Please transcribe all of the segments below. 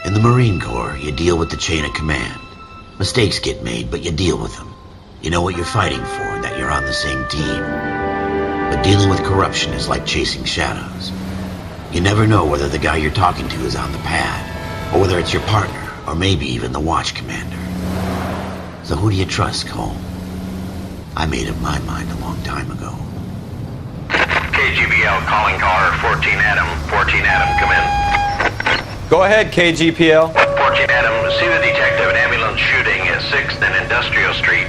In the Marine Corps, you deal with the chain of command. Mistakes get made, but you deal with them. You know what you're fighting for, that you're on the same team. But dealing with corruption is like chasing shadows. You never know whether the guy you're talking to is on the pad, or whether it's your partner, or maybe even the watch commander. So who do you trust, Cole? I made up my mind a long time ago. KGBL calling caller 14 Adam. 14 Adam, come in. Go ahead, KGPL. 14 Adam, see the detective in ambulance shooting at 6th and Industrial Street.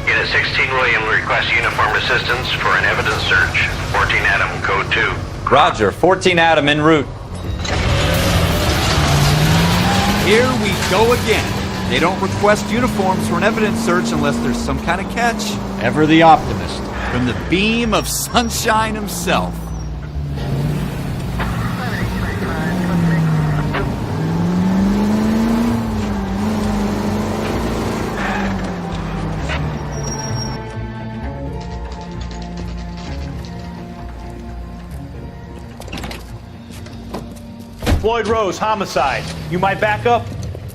Unit 16 William requests uniformed assistance for an evidence search. 14 Adam, code 2. Roger, 14 Adam en route. Here we go again. They don't request uniforms for an evidence search unless there's some kind of catch. Ever the optimist. From the beam of sunshine himself. Floyd Rose, homicide. You might back up?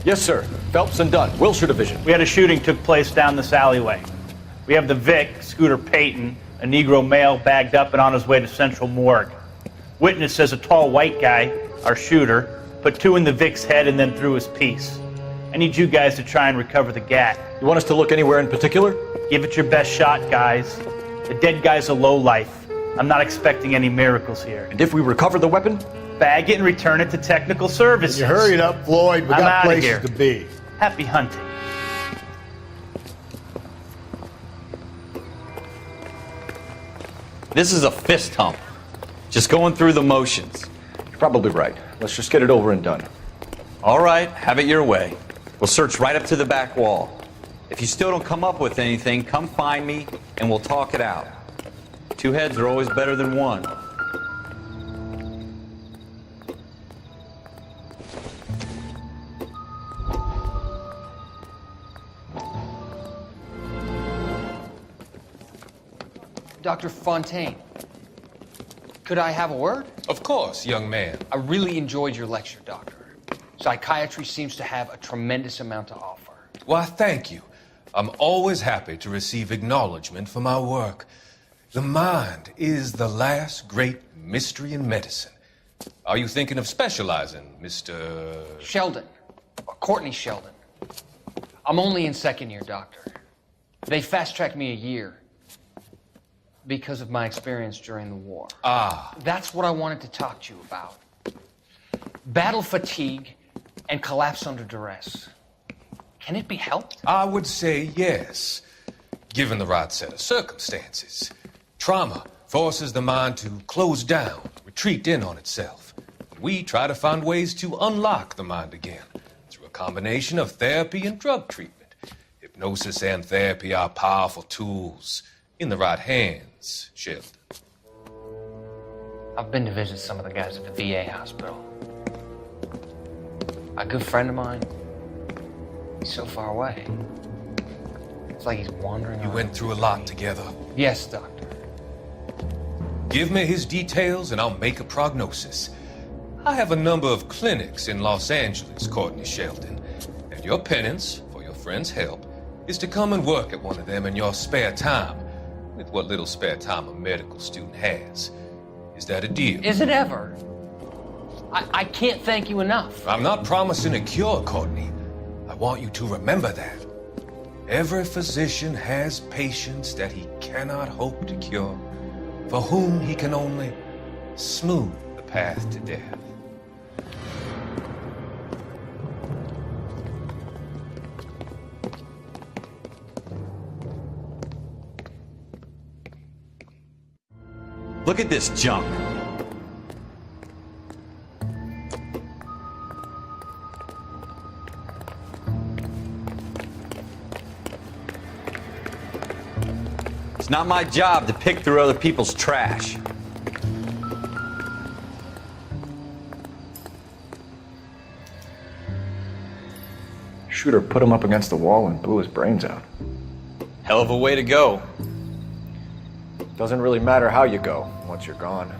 Yes, sir. Phelps and Dunn, Wilshire Division. We had a shooting took place down this alleyway. We have the Vic, Scooter Payton, a Negro male bagged up and on his way to Central Morgue. Witness says a tall white guy, our shooter, put 2 in the Vic's head and then threw his piece. I need you guys to try and recover the gat. You want us to look anywhere in particular? Give it your best shot, guys. The dead guy's a lowlife. I'm not expecting any miracles here. And if we recover the weapon? Bag it and return it to technical services. You hurry it up, Floyd. We I'm got outta places here. to be. Happy hunting. This is a fist hump. Just going through the motions. You're probably right. Let's just get it over and done. All right, have it your way. We'll search right up to the back wall. If you still don't come up with anything, come find me and we'll talk it out. 2 heads are always better than 1. Dr. Fontaine, could I have a word? Of course, young man. I really enjoyed your lecture, Doctor. Psychiatry seems to have a tremendous amount to offer. Why, thank you. I'm always happy to receive acknowledgement for my work. The mind is the last great mystery in medicine. Are you thinking of specializing, Mr. Sheldon, or Courtney Sheldon. I'm only in 2nd year, Doctor. They fast-tracked me a year because of my experience during the war. Ah. That's what I wanted to talk to you about. Battle fatigue and collapse under duress. Can it be helped? I would say yes, given the right set of circumstances. Trauma forces the mind to close down, retreat in on itself. We try to find ways to unlock the mind again through a combination of therapy and drug treatment. Hypnosis and therapy are powerful tools in the right hands, Sheldon. I've been to visit some of the guys at the VA hospital. A good friend of mine, he's so far away. It's like he's wandering You around. went through a lot together. Yes, Doctor. Give me his details and I'll make a prognosis. I have a number of clinics in Los Angeles, Courtney Sheldon, and your penance for your friend's help is to come and work at one of them in your spare time, with what little spare time a medical student has. Is that a deal? Is it ever? I can't thank you enough. I'm not promising a cure, Courtney. I want you to remember that. Every physician has patients that he cannot hope to cure, for whom he can only smooth the path to death. Look at this junk. It's not my job to pick through other people's trash. Shooter put him up against the wall and blew his brains out. Hell of a way to go. Doesn't really matter how you go once you're gone.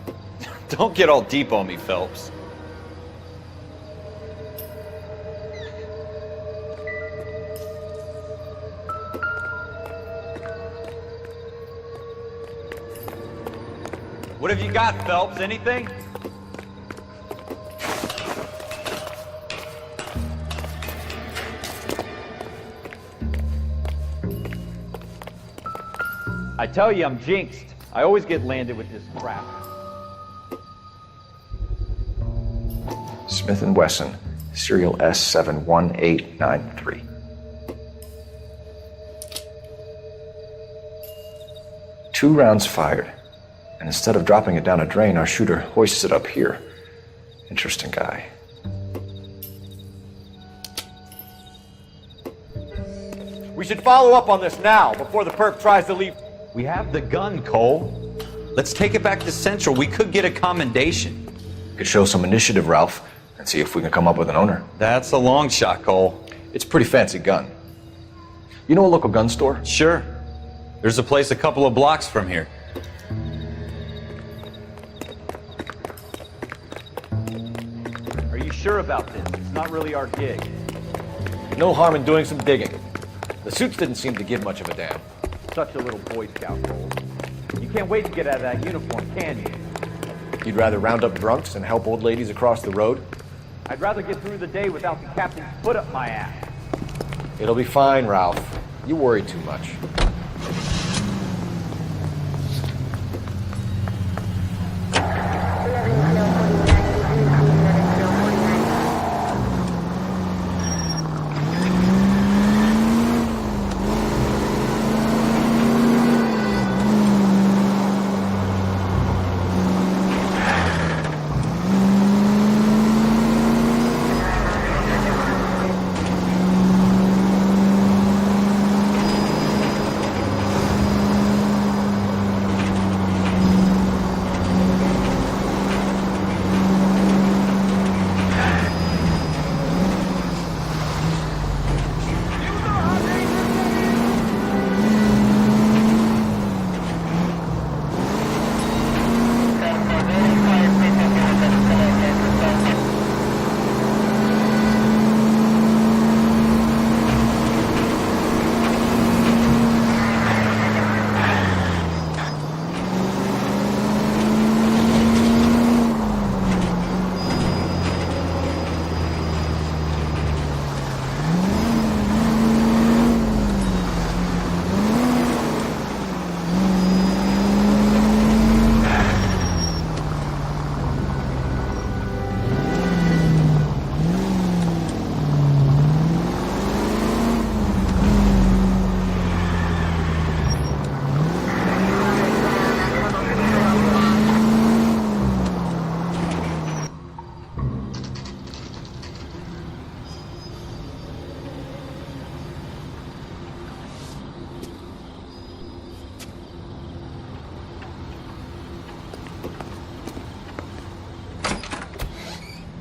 Don't get all deep on me, Phelps. What have you got, Phelps? Anything? I tell you, I'm jinxed. I always get landed with this crap. Smith & Wesson, serial S71893. 2 rounds fired, and instead of dropping it down a drain, our shooter hoists it up here. Interesting guy. We should follow up on this now, before the perp tries to leave. We have the gun, Cole. Let's take it back to Central. We could get a commendation. Could show some initiative, Ralph, and see if we can come up with an owner. That's a long shot, Cole. It's a pretty fancy gun. You know a local gun store? Sure. There's a place a couple of blocks from here. Are you sure about this? It's not really our gig. No harm in doing some digging. The suits didn't seem to give much of a damn. Such a little Boy Scout, Cole. You can't wait to get out of that uniform, can you? You'd rather round up drunks and help old ladies across the road? I'd rather get through the day without the captain's foot up my ass. It'll be fine, Ralph. You worry too much.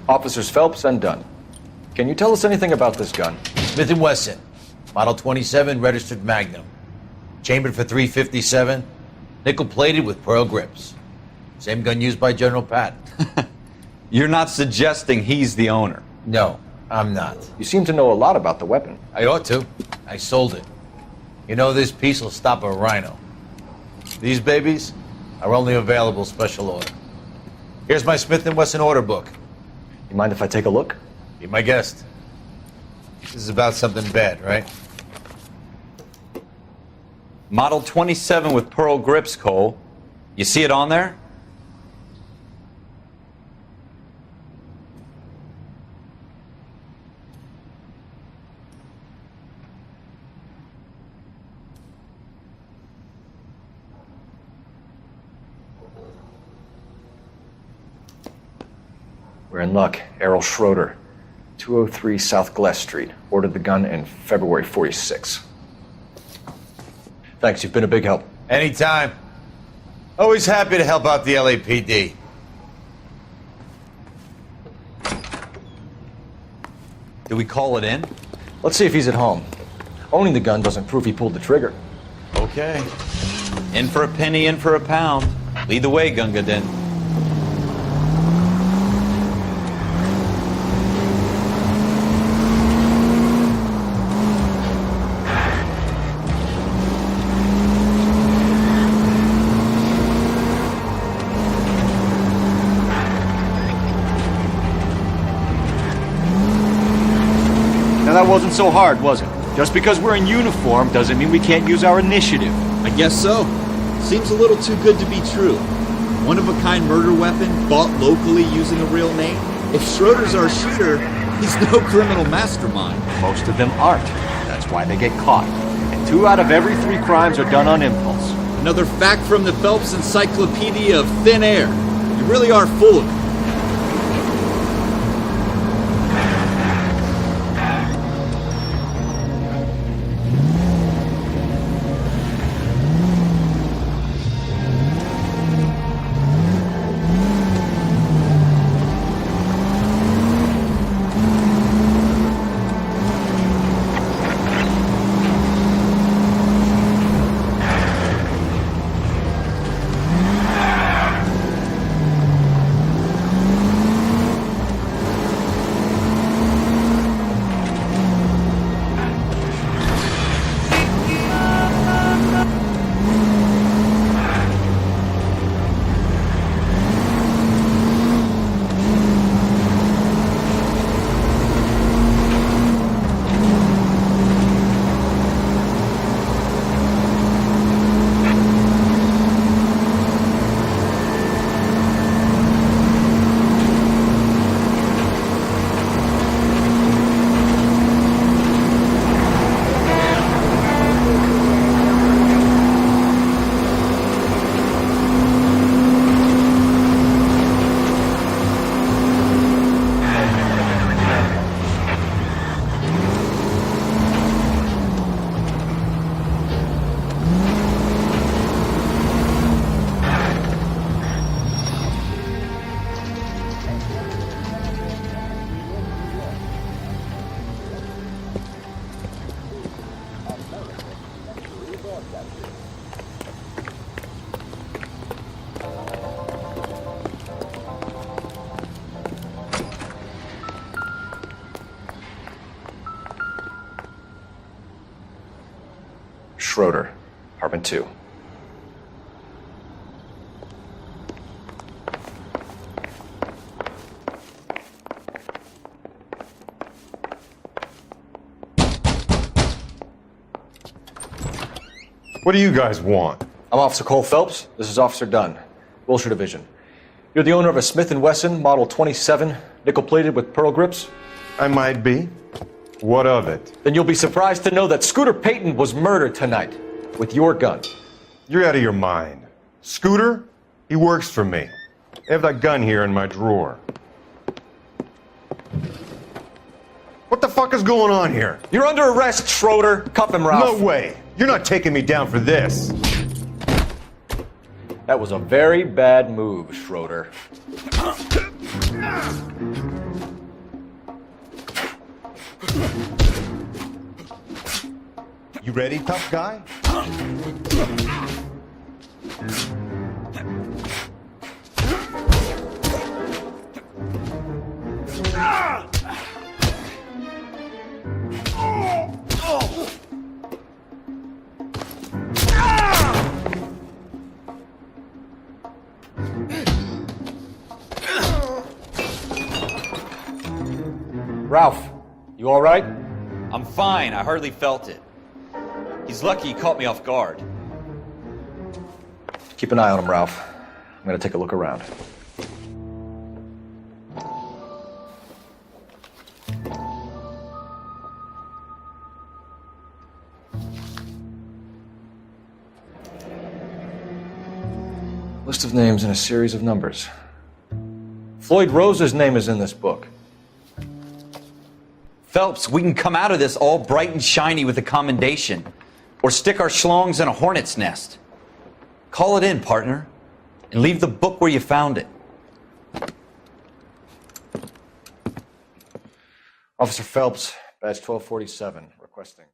Officers Phelps and Dunn. Can you tell us anything about this gun? Smith & Wesson, Model 27, registered Magnum. Chambered for .357, nickel-plated with pearl grips. Same gun used by General Patton. You're not suggesting he's the owner? No, I'm not. You seem to know a lot about the weapon. I ought to. I sold it. You know, this piece will stop a rhino. These babies are only available special order. Here's my Smith & Wesson order book. You mind if I take a look? Be my guest. This is about something bad, right? Model 27 with pearl grips, Cole. You see it on there? We're in luck. Errol Schroeder, 203 South Glass Street. Ordered the gun in February '46. Thanks, you've been a big help. Anytime. Always happy to help out the LAPD. Do we call it in? Let's see if he's at home. Owning the gun doesn't prove he pulled the trigger. Okay. In for a penny, in for a pound. Lead the way, Gunga Din. Now that wasn't so hard, was it? Just because we're in uniform doesn't mean we can't use our initiative. I guess so. Seems a little too good to be true. One-of-a-kind murder weapon bought locally using a real name? If Schroeder's our shooter, he's no criminal mastermind. Most of them aren't. That's why they get caught. And 2 out of every 3 crimes are done on impulse. Another fact from the Phelps Encyclopedia of Thin Air. You really are full of it. Schroeder, apartment 2. What do you guys want? I'm Officer Cole Phelps. This is Officer Dunn, Wilshire Division. You're the owner of a Smith & Wesson Model 27, nickel-plated with pearl grips? I might be. What of it? Then you'll be surprised to know that Scooter Payton was murdered tonight with your gun. You're out of your mind. Scooter? He works for me. I have that gun here in my drawer. What the fuck is going on here? You're under arrest, Schroeder. Cuff him, Ralph. No way. You're not taking me down for this. That was a very bad move, Schroeder. You ready, tough guy? Ralph, you all right? I'm fine. I hardly felt it. He's lucky he caught me off guard. Keep an eye on him, Ralph. I'm gonna take a look around. List of names and a series of numbers. Floyd Rose's name is in this book. Phelps, we can come out of this all bright and shiny with a commendation. Or stick our schlongs in a hornet's nest. Call it in, partner. And leave the book where you found it. Officer Phelps, badge 1247, requesting.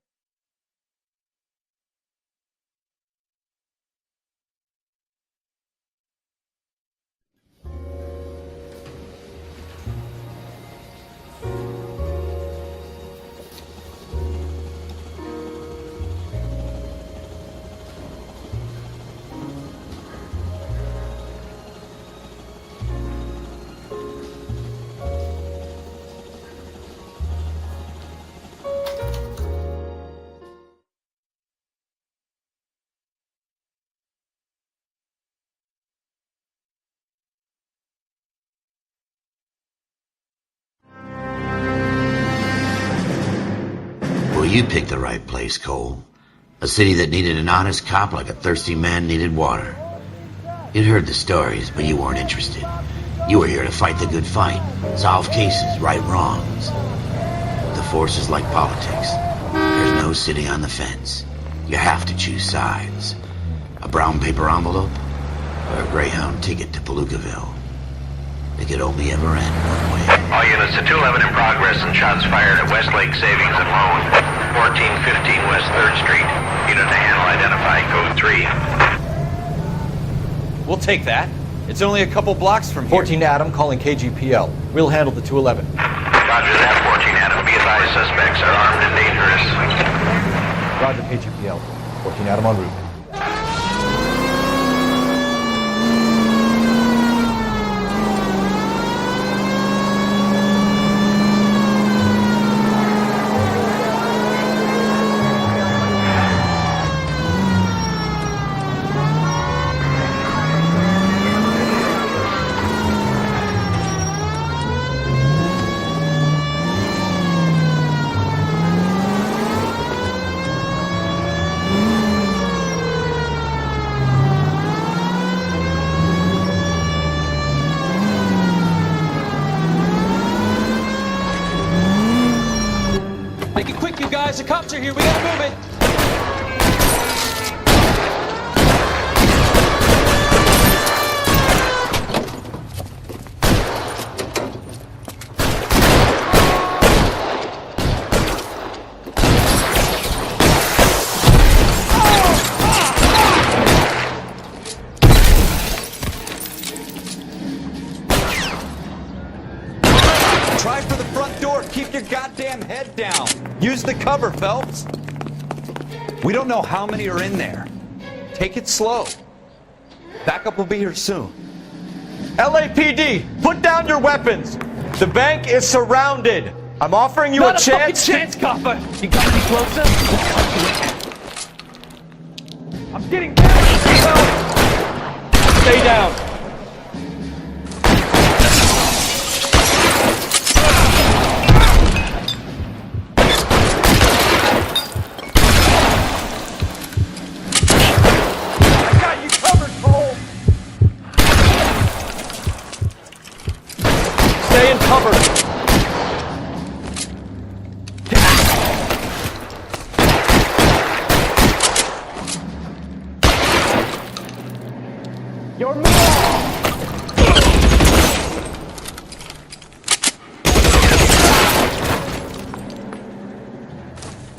Well, you picked the right place, Cole. A city that needed an honest cop like a thirsty man needed water. You'd heard the stories, but you weren't interested. You were here to fight the good fight, solve cases, right wrongs. The force is like politics. There's no sitting on the fence. You have to choose sides. A brown paper envelope or a Greyhound ticket to Palookaville. It could only ever end one way. All units to 211 in progress and shots fired at Westlake Savings and Loan, 1415 West 3rd Street. Unit to handle identify code 3. We'll take that. It's only a couple blocks from here. 14 Adam calling KGPL. We'll handle the 211. Roger that, 14 Adam. Be advised, suspects are armed and dangerous. Roger, KGPL. 14 Adam en route. Make it quick, you guys. The cops are here. We gotta move it. Try for the front door. Keep your goddamn head down. Use the cover, Phelps. We don't know how many are in there. Take it slow. Backup will be here soon. LAPD, put down your weapons. The bank is surrounded. I'm offering you Not a chance. fucking chance, copper. You got any closer? I'm getting down. Stay down. Stay in cover. Your man.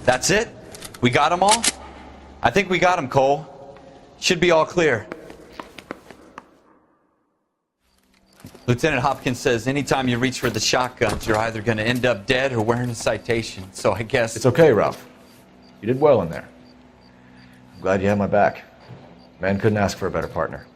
That's it? We got them all? I think we got them, Cole. Should be all clear. Lieutenant Hopkins says anytime you reach for the shotguns, you're either going to end up dead or wearing a citation. So I guess... It's okay, Ralph. You did well in there. I'm glad you had my back. Man couldn't ask for a better partner.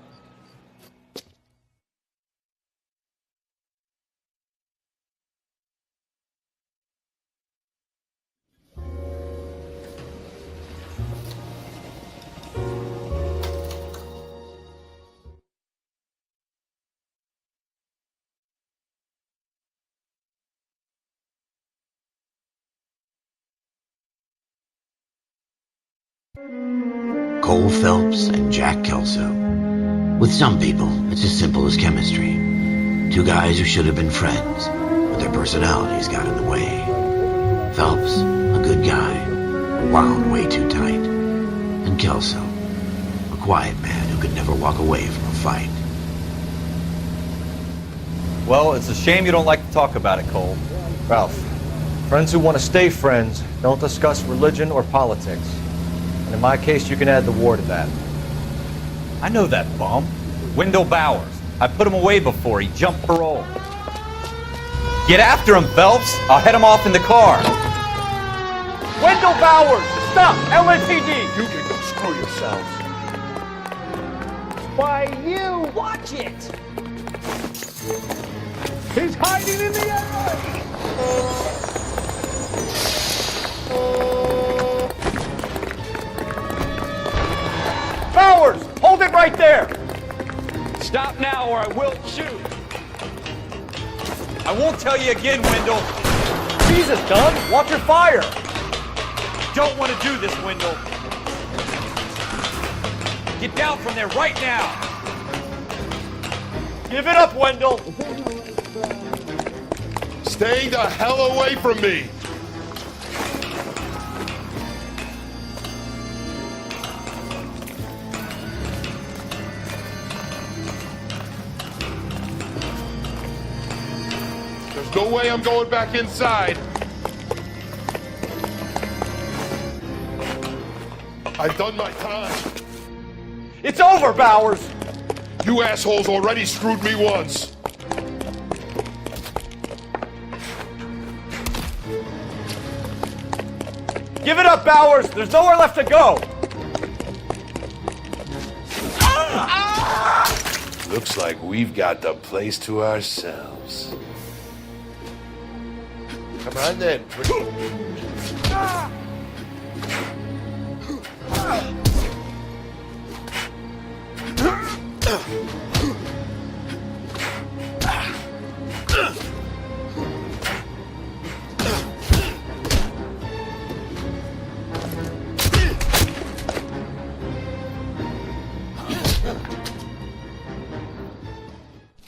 Cole Phelps and Jack Kelso. With some people, it's as simple as chemistry. Two guys who should have been friends, but their personalities got in the way. Phelps, a good guy, wound way too tight. And Kelso, a quiet man who could never walk away from a fight. Well, it's a shame you don't like to talk about it, Cole. Ralph, friends who want to stay friends don't discuss religion or politics. And in my case, you can add the war to that. I know that bum. Wendell Bowers. I put him away before. He jumped parole. Get after him, Phelps. I'll head him off in the car. Wendell Bowers! Stop! LAPD! You can go screw yourselves. Why, you watch it. He's hiding in the alley. Bowers! Hold it right there! Stop now or I will shoot. I won't tell you again, Wendell. Jesus, Dunn! Watch your fire! don't want to do this, Wendell. Get down from there right now. Give it up, Wendell. Stay the hell away from me. There's no way I'm going back inside. I've done my time. It's over, Bowers. You assholes already screwed me once. Give it up, Bowers. There's nowhere left to go. Looks like we've got the place to ourselves. Come on then.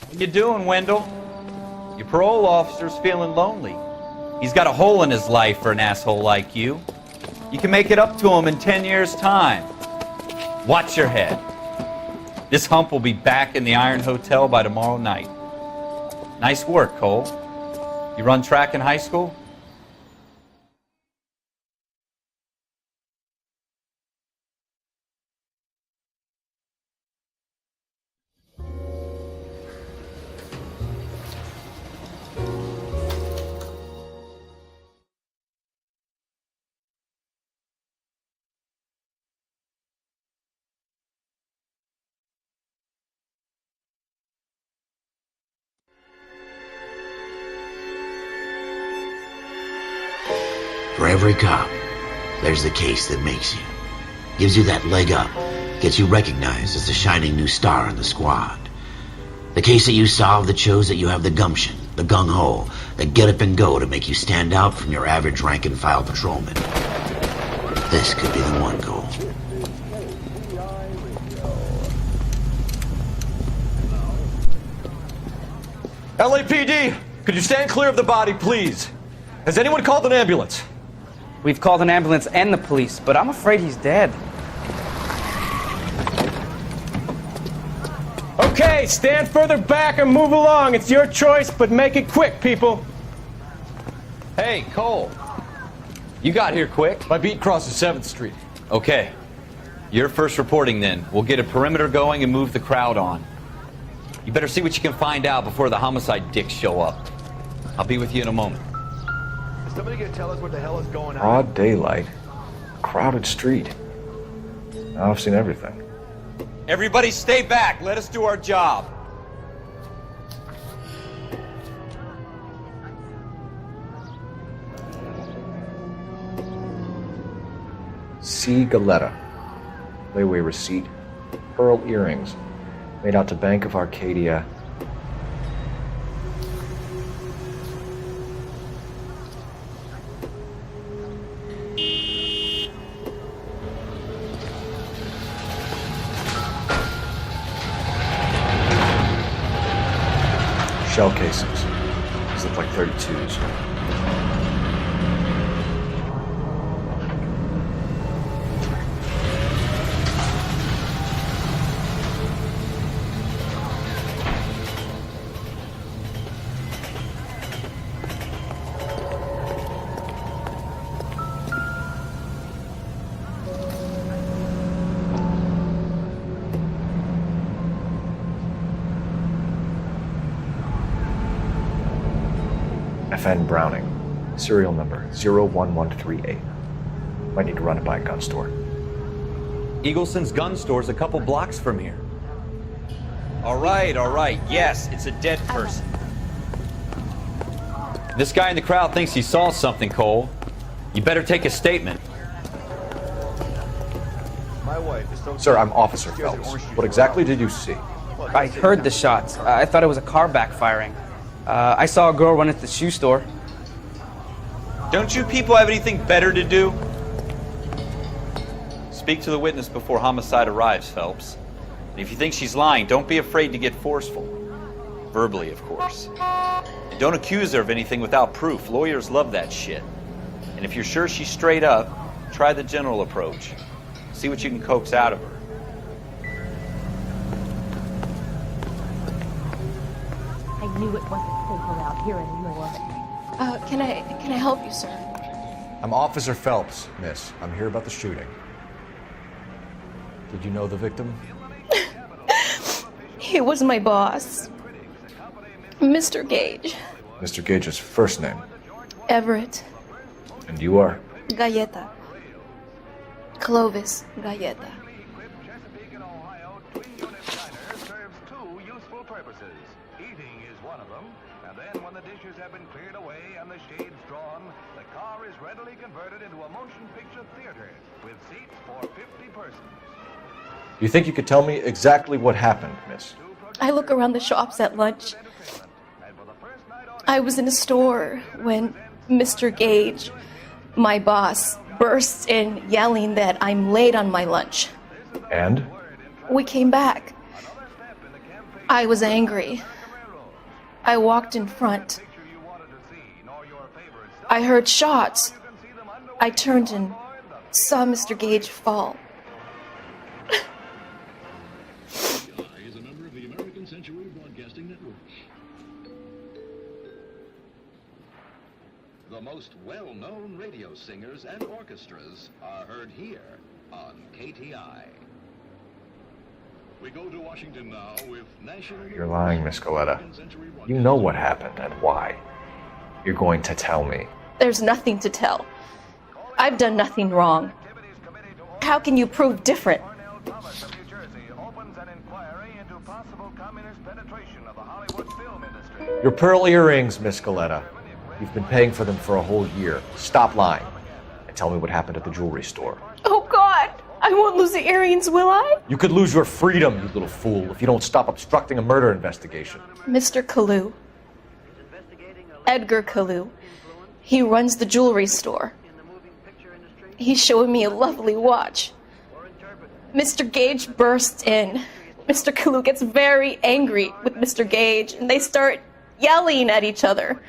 What you doing, Wendell? Your parole officer's feeling lonely. He's got a hole in his life for an asshole like you. You can make it up to him in 10 years' time. Watch your head. This hump will be back in the Iron Hotel by tomorrow night. Nice work, Cole. You run track in high school? For every cop, there's the case that makes you. Gives you that leg up. Gets you recognized as the shining new star in the squad. The case that you solve that shows that you have the gumption, the gung-ho, the get up and go to make you stand out from your average rank-and-file patrolman. This could be the one, Cole. LAPD, could you stand clear of the body, please? Has anyone called an ambulance? We've called an ambulance and the police, but I'm afraid he's dead. Okay, stand further back and move along. It's your choice, but make it quick, people. Hey, Cole. You got here quick. My beat crosses 7th Street. Okay. You're first reporting then. We'll get a perimeter going and move the crowd on. You better see what you can find out before the homicide dicks show up. I'll be with you in a moment. Somebody gonna tell us what the hell is going on? Broad daylight, crowded street. Now I've seen everything. Everybody stay back. Let us do our job. C. Galetta. Layaway receipt. Pearl earrings. Made out to Bank of Arcadia. Shell casings. These look like 32s. FN Browning, serial number 01138. Might need to run it by a gun store. Eagleson's gun store's a couple blocks from here. All right. Yes, it's a dead person. This guy in the crowd thinks he saw something, Cole. You better take a statement. My wife is so... Sir, I'm Officer Phelps. What exactly did you see? I heard the shots. I thought it was a car backfiring. I saw a girl run at the shoe store. Don't you people have anything better to do? Speak to the witness before homicide arrives, Phelps. And if you think she's lying, don't be afraid to get forceful. Verbally, of course. And don't accuse her of anything without proof. Lawyers love that shit. And if you're sure she's straight up, try the general approach. See what you can coax out of her. I knew it wasn't safe around here anymore. Can I help you, sir? I'm Officer Phelps, miss. I'm here about the shooting. Did you know the victim? He was my boss, Mr. Gage. Mr. Gage's first name. Everett. And you are? Galleta. Clovis Galleta. Eating is one of them, and then when the dishes have been cleared away and the shades drawn, the car is readily converted into a motion picture theater with seats for 50 persons. You think you could tell me exactly what happened, miss? I look around the shops at lunch. I was in a store when Mr. Gage, my boss, bursts in yelling that I'm late on my lunch. And? We came back. I was angry. I walked in front. I heard shots. I turned and saw Mr. Gage fall. Is a member of the American Century Broadcasting Network. The most well-known radio singers and orchestras are heard here on KTI. We go to Washington now with National... You're lying, Miss Galleta. You know what happened and why. You're going to tell me. There's nothing to tell. I've done nothing wrong. How can you prove different? Your pearl earrings, Miss Galleta. You've been paying for them for a whole year. Stop lying and tell me what happened at the jewelry store. Oh, God! I won't lose the earrings, will I? You could lose your freedom, you little fool, if you don't stop obstructing a murder investigation. Mr. Kalu. Edgar Kalu. He runs the jewelry store. He's showing me a lovely watch. Mr. Gage bursts in. Mr. Kalu gets very angry with Mr. Gage, and they start yelling at each other.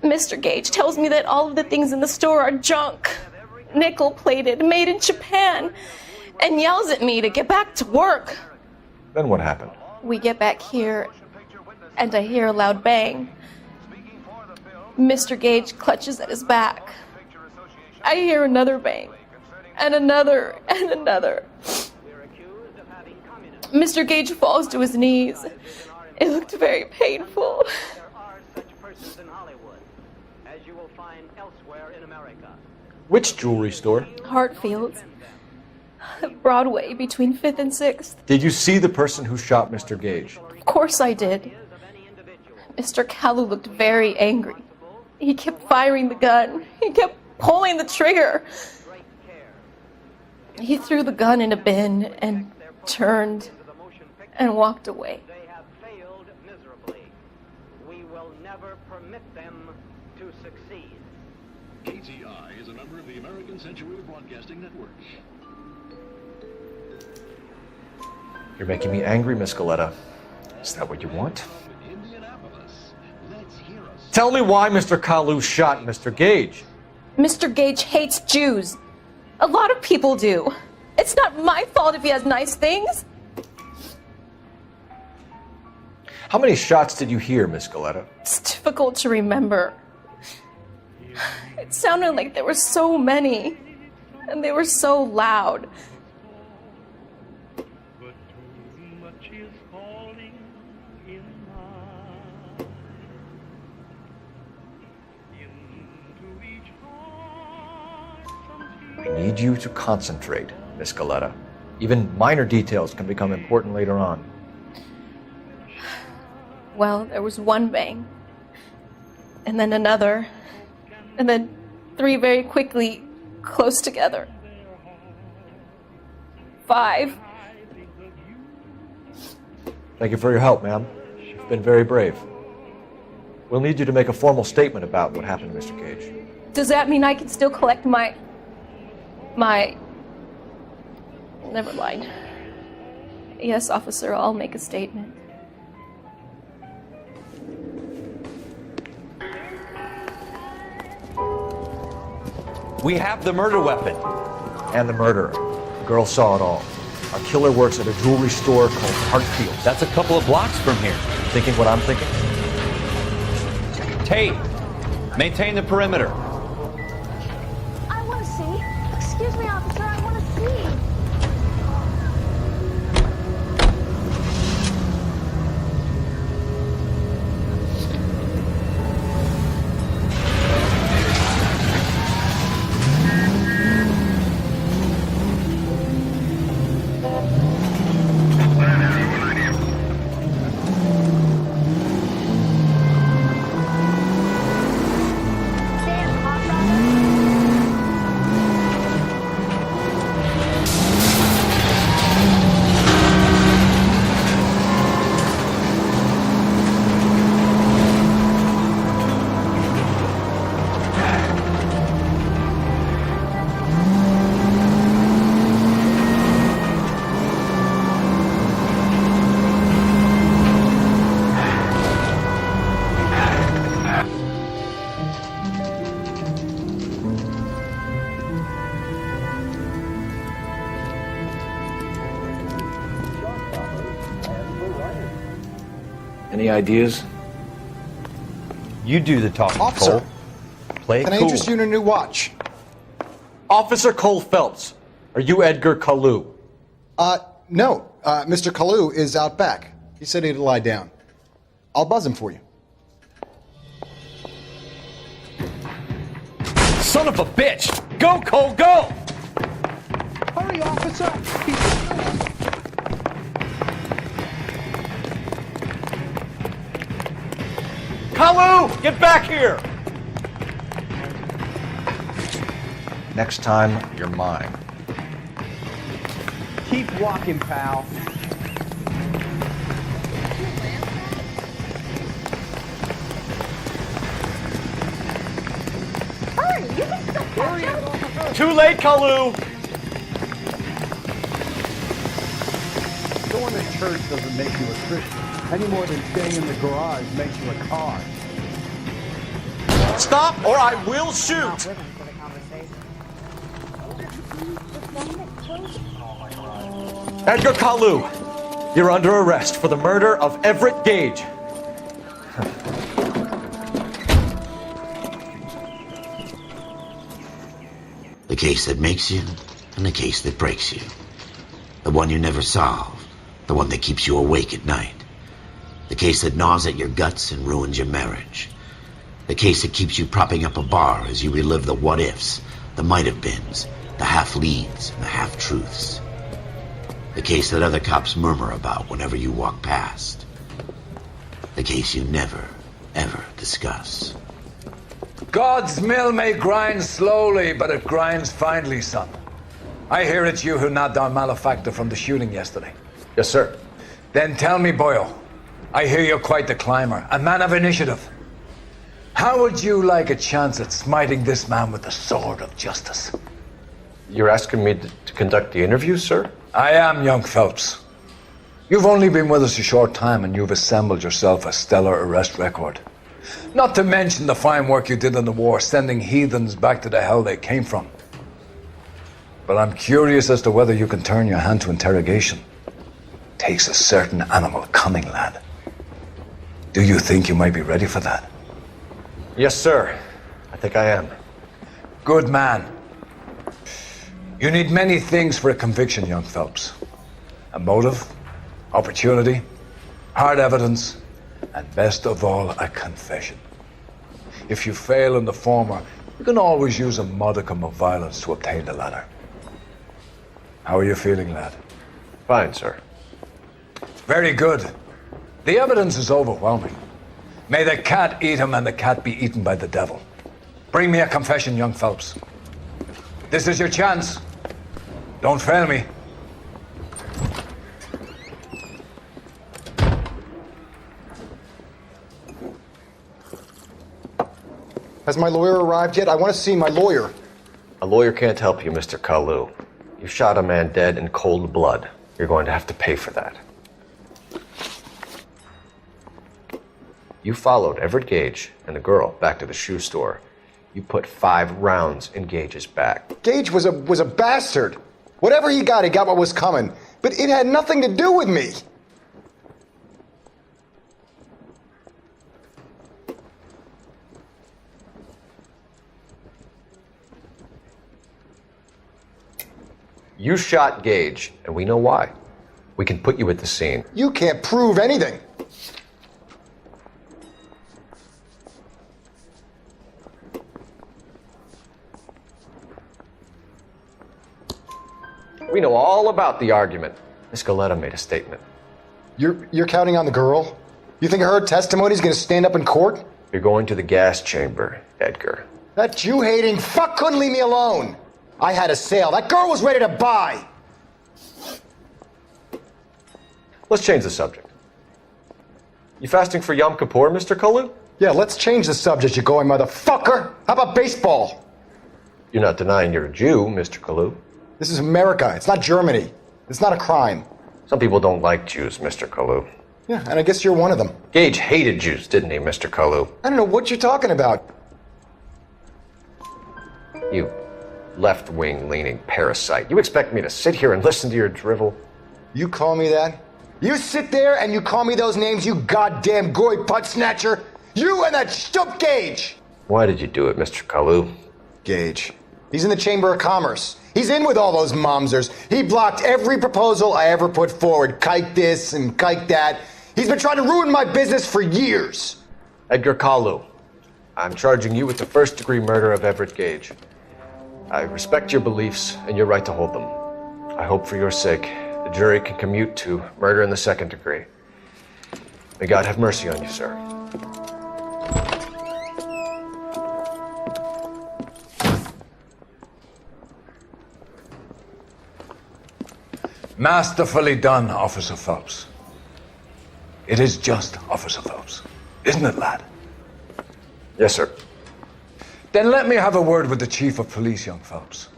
Mr. Gage tells me that all of the things in the store are junk, nickel-plated, made in Japan, and yells at me to get back to work. Then what happened? We get back here, and I hear a loud bang. Mr. Gage clutches at his back. I hear another bang, and another, and another. Mr. Gage falls to his knees. It looked very painful. Which jewelry store? Hartfield's. Broadway, between 5th and 6th. Did you see the person who shot Mr. Gage? Of course I did. Mr. Kalu looked very angry. He kept firing the gun. He kept pulling the trigger. He threw the gun in a bin and turned and walked away. They have failed miserably. We will never permit them to succeed. KTI is a member of the American Century Broadcasting Network. You're making me angry, Miss Galleta. Is that what you want? Tell me why Mr. Kalu shot Mr. Gage. Mr. Gage hates Jews. A lot of people do. It's not my fault if he has nice things. How many shots did you hear, Miss Galleta? It's difficult to remember. It sounded like there were so many, and they were so loud. I need you to concentrate, Miss Galleta. Even minor details can become important later on. Well, there was one bang, and then another, and then 3 very quickly, close together. 5. Thank you for your help, ma'am. You've been very brave. We'll need you to make a formal statement about what happened to Mr. Gage. Does that mean I can still collect my Never mind. Yes, officer, I'll make a statement. We have the murder weapon. And the murderer. The girl saw it all. Our killer works at a jewelry store called Hartfield. That's a couple of blocks from here. Thinking what I'm thinking? Tate, maintain the perimeter. I want to see. Excuse me, officer, I want to see. Any ideas? You do the talking, Officer, Cole. Play it can I cool. interest you in a new watch? Officer Cole Phelps, are you Edgar Kalu? No. Mr. Kalu is out back. He said he'd lie down. I'll buzz him for you. Son of a bitch! Go, Cole, go! Hurry, officer! Kalu, get back here! Next time, you're mine. Keep walking, pal. Hurry, you can still catch up. Too late, Kalu! Going to church doesn't make you a Christian, any more than staying in the garage makes you a car. Stop or I will shoot! Edgar Kalu, you're under arrest for the murder of Everett Gage. The case that makes you, and the case that breaks you. The one you never solve, the one that keeps you awake at night. The case that gnaws at your guts and ruins your marriage. The case that keeps you propping up a bar as you relive the what-ifs, the might-have-beens, the half-leads, and the half-truths. The case that other cops murmur about whenever you walk past. The case you never, ever discuss. God's mill may grind slowly, but it grinds finely, son. I hear it's you who nabbed our malefactor from the shooting yesterday. Yes, sir. Then tell me, Boyle, I hear you're quite the climber, a man of initiative. How would you like a chance at smiting this man with the sword of justice? You're asking me to conduct the interview, sir? I am, young Phelps. You've only been with us a short time and you've assembled yourself a stellar arrest record. Not to mention the fine work you did in the war, sending heathens back to the hell they came from. But I'm curious as to whether you can turn your hand to interrogation. Takes a certain animal cunning, lad. Do you think you might be ready for that? Yes, sir. I think I am. Good man. You need many things for a conviction, young Phelps. A motive, opportunity, hard evidence, and best of all, a confession. If you fail in the former, you can always use a modicum of violence to obtain the latter. How are you feeling, lad? Fine, sir. Very good. The evidence is overwhelming. May the cat eat him and the cat be eaten by the devil. Bring me a confession, young Phelps. This is your chance. Don't fail me. Has my lawyer arrived yet? I want to see my lawyer. A lawyer can't help you, Mr. Kalu. You shot a man dead in cold blood. You're going to have to pay for that. You followed Everett Gage and the girl back to the shoe store. You put 5 rounds in Gage's back. Gage was a bastard. Whatever he got what was coming. But it had nothing to do with me. You shot Gage, and we know why. We can put you at the scene. You can't prove anything. We know all about the argument. Miss Galetta made a statement. You're counting on the girl? You think her testimony is going to stand up in court? You're going to the gas chamber, Edgar. That Jew-hating fuck couldn't leave me alone. I had a sale. That girl was ready to buy. Let's change the subject. You fasting for Yom Kippur, Mr. Kalu? Yeah, let's change the subject, you going motherfucker. How about baseball? You're not denying you're a Jew, Mr. Kalu. This is America. It's not Germany. It's not a crime. Some people don't like Jews, Mr. Kalu. Yeah, and I guess you're one of them. Gage hated Jews, didn't he, Mr. Kalu? I don't know what you're talking about. You left-wing leaning parasite. You expect me to sit here and listen to your drivel? You call me that? You sit there and you call me those names, you goddamn goy putt snatcher? You and that stup Gage! Why did you do it, Mr. Kalu? Gage. He's in the Chamber of Commerce. He's in with all those momsers. He blocked every proposal I ever put forward. Kike this and kike that. He's been trying to ruin my business for years. Edgar Kalu, I'm charging you with the first-degree murder of Everett Gage. I respect your beliefs and your right to hold them. I hope for your sake the jury can commute to murder in the second degree. May God have mercy on you, sir. Masterfully done, Officer Phelps. It is just Officer Phelps, isn't it, lad? Yes, sir. Then let me have a word with the Chief of Police, young Phelps.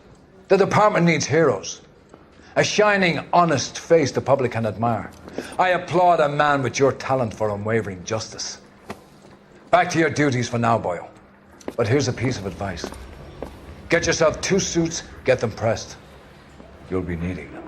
The department needs heroes. A shining, honest face the public can admire. I applaud a man with your talent for unwavering justice. Back to your duties for now, boyo. But here's a piece of advice. Get yourself 2 suits, get them pressed. You'll be needing them.